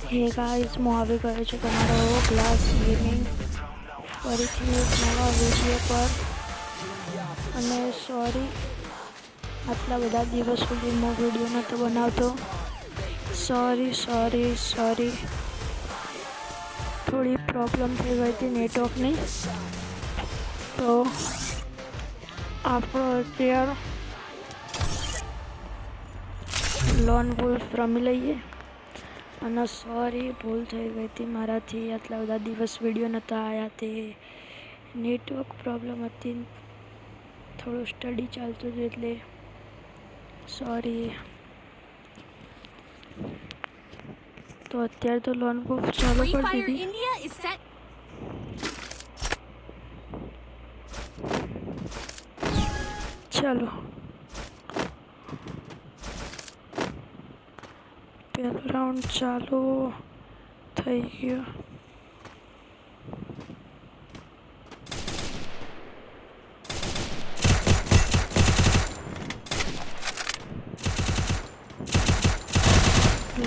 હે ગાઈસ, હું આવી ગયો છું તમારો ગ્લાસ ગેમિંગ ફરીથી એક નવા વિડીયો પર. અને સોરી, આટલા બધા દિવસ સુધી હું વિડીયો નહોતો બનાવતો. સોરી. થોડી પ્રોબ્લેમ થઈ ગઈ હતી નેટવર્કની. તો આપણો અત્યારે લોન વુલ્ફ રમી લઈએ. અને સોરી, ભૂલ થઈ ગઈ હતી મારાથી. આટલા બધા દિવસ વિડીયો નહોતા આવ્યા, તે નેટવર્ક પ્રોબ્લેમ હતી, થોડું સ્ટડી ચાલતું હતું એટલે સોરી. તો અત્યારે તો લોન વુલ્ફ ચાલુ કરી દીધી. ચાલો, પહેલો રાઉન્ડ ચાલુ થઈ ગયો.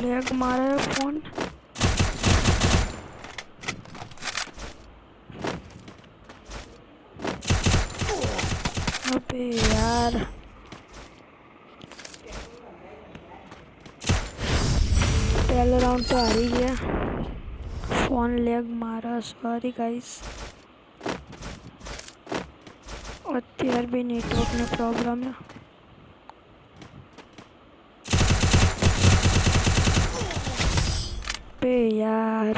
લેગ મારે ફોન. અબે યાર, પહેલો રાઉન્ડ તો હારી ગયા. ફોન લેગ મારા. સોરી ગાઈસ, અત્યારે બી નેટવર્કની પ્રોબ્લેમ છે. બે યાર,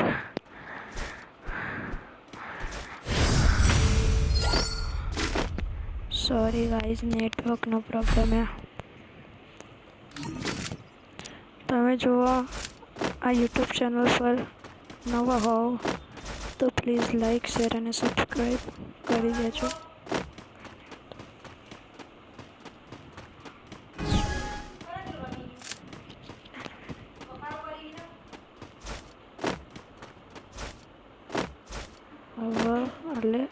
સોરી ગાઈસ, નેટવર્કનો પ્રોબ્લેમ છે. તમે જો આ યુટ્યુબ ચેનલ પર નવા હોવ તો પ્લીઝ લાઈક, શેર અને સબસ્ક્રાઈબ કરી દેજો. હવે એટલે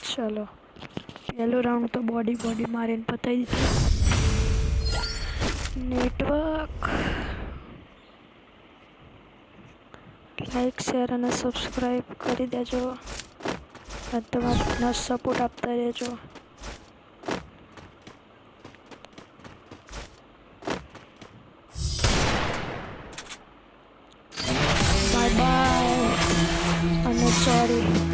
ચલો, પહેલો રાઉન્ડ તો બોડી મારીને પતાવી દીધું. નેટવર્ક, લાઈક, શેર અને સબસ્ક્રાઈબ કરી દેજો. તમારો સપોર્ટ આપતા રહેજો. બાય બાય અને સોરી.